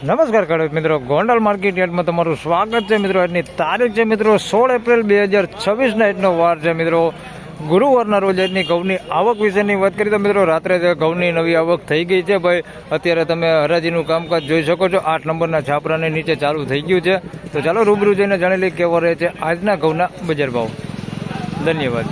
નમસ્કાર ખેડૂત મિત્રો, ગોંડલ માર્કેટ યાર્ડમાં તમારું સ્વાગત છે મિત્રો. આજની તારીખ છે મિત્રો 16 એપ્રિલ 2026 ના આજનો વાર છે મિત્રો, ગુરુવારના રોજ. આજની ઘઉંની આવક વિશેની વાત કરીએ તો મિત્રો રાત્રે ઘઉંની નવી આવક થઈ ગઈ છે ભાઈ. અત્યારે તમે હરાજીનું કામકાજ જોઈ શકો છો. 8 નંબરના છાપરાની નીચે ચાલુ થઈ ગયું છે. તો ચાલો રૂબરૂ જઈને જાણી લઈએ કેવો રહે છે આજના ઘઉંના બજાર ભાવ. ધન્યવાદ.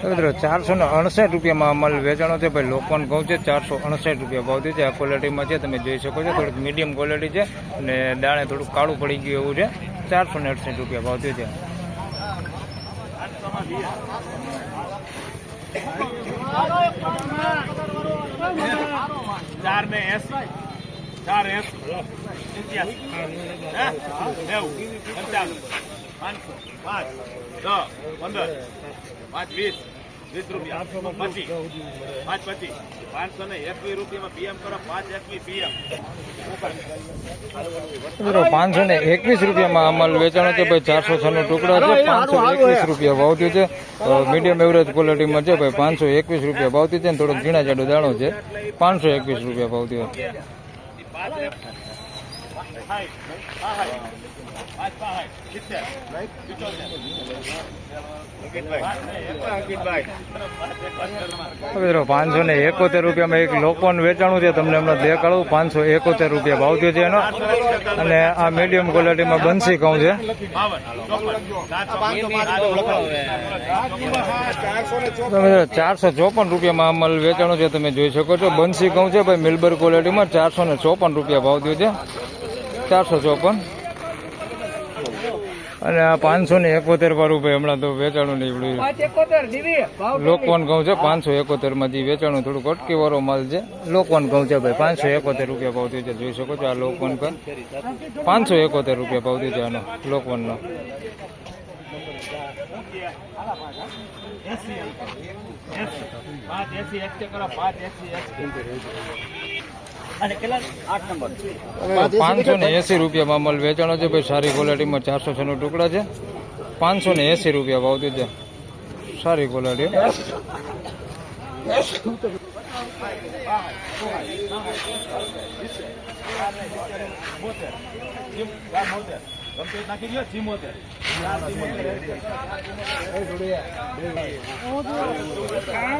મિત્રો 468 રૂપિયામાં અમલ વેચાણો છે ભાઈ. લોકવન ઘઉં છે 468 રૂપિયા ભાવ છે. આ ક્વોલિટીમાં છે, તમે જોઈ શકો છો. થોડીક મીડિયમ ક્વોલિટી છે અને દાણે થોડુંક કાળું પડી ગયું એવું છે. 468 રૂપિયા ભાવ છે. મિત્રો 521 રૂપિયામાં અમલ વેચાણો છે ભાઈ. 406 ટુકડા છે. 521 રૂપિયા ભાવ થયું છે. મીડિયમ એવરેજ ક્વોલિટીમાં છે ભાઈ. 521 રૂપિયા ભાવ થયું છે. થોડોક ઝીણા જાડો દાણો છે. 521 રૂપિયા ભાવ થયો. મિત્રો 571 રૂપિયામાં એક લોકવન વેચાણું છે. તમને હમણાં દેખાડું. 571 રૂપિયા ભાવ થયો છે એનો. અને આ મીડિયમ ક્વોલિટીમાં બંસી ઘઉં છે. મિત્રો 454 રૂપિયામાં અમલ વેચાણું છે. તમે જોઈ શકો છો. બંસી ઘઉં છે ભાઈ. મિલબર ક્વોલિટીમાં 454 રૂપિયા ભાવ થયો છે. 454. અને આ 571 વાળું ભાઈ હમણાં તો વેચાણું નીકળ્યું. લોકવન ઘઉં છે 571 માંથી વેચાણું. થોડુંક અટકી વાળો માલ છે. લોકવન ઘઉં છે ભાઈ. 571 રૂપિયા ભાવ થયો છે. જોઈ શકો છો. આ લોકવન પર 571 રૂપિયા ભાવ થયો છે આનો લોકવનનો. ₹580 રૂપિયામાં અમલ વેચાણો છે ભાઈ. સારી ક્વોલિટીમાં 406 ટુકડા છે. 580 રૂપિયા ભાવ છે. સારી ક્વોલિટી.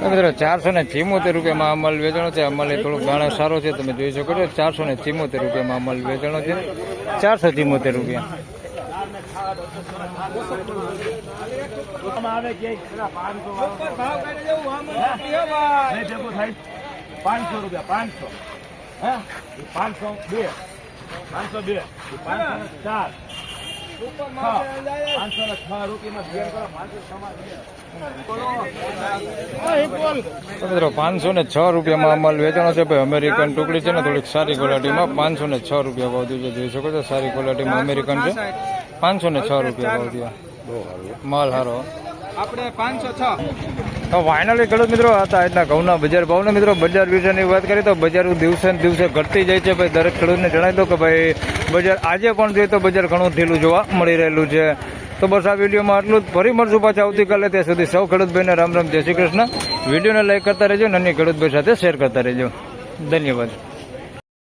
મિત્રો 474 રૂપિયામાં અમલ વેચાણો છે. અમલ એ થોડુંક દાણો સારો છે. તમે જોઈ શકો છો. 474 રૂપિયામાં અમલ વેચાણો છે. 474 રૂપિયા. મિત્રો 506 રૂપિયામાં અમલ વેચાણો છે ભાઈ. અમેરિકન ટુકડી છે ને, થોડીક સારી ક્વોલિટીમાં. 506 રૂપિયા ભાવ થયો છે. જોઈ શકો છો. સારી ક્વોલિટીમાં અમેરિકન છે. 506 રૂપિયા ભાવ થયો. માલ સારો. આપણે 506. તો ફાઇનલી ખેડૂત મિત્રો હતા આજના ઘઉંના બજાર ભાવને. મિત્રો બજાર વિશેની વાત કરીએ તો બજાર દિવસે ને દિવસે ઘટતી જાય છે ભાઈ. દરેક ખેડૂતને જણાવી દો કે ભાઈ બજાર આજે પણ જોઈએ તો બજાર ઘણું ઢીલું જોવા મળી રહેલું છે. તો બસ આ વિડીયોમાં આટલું જ. ફરી મળશું પાછા આવતીકાલે. ત્યાં સુધી સૌ ખેડૂતભાઈને રામ રામ, જય શ્રી કૃષ્ણ. વિડીયોને લાઈક કરતા રહેજો. નાની ખેડૂતભાઈ સાથે શેર કરતા રહેજો. ધન્યવાદ.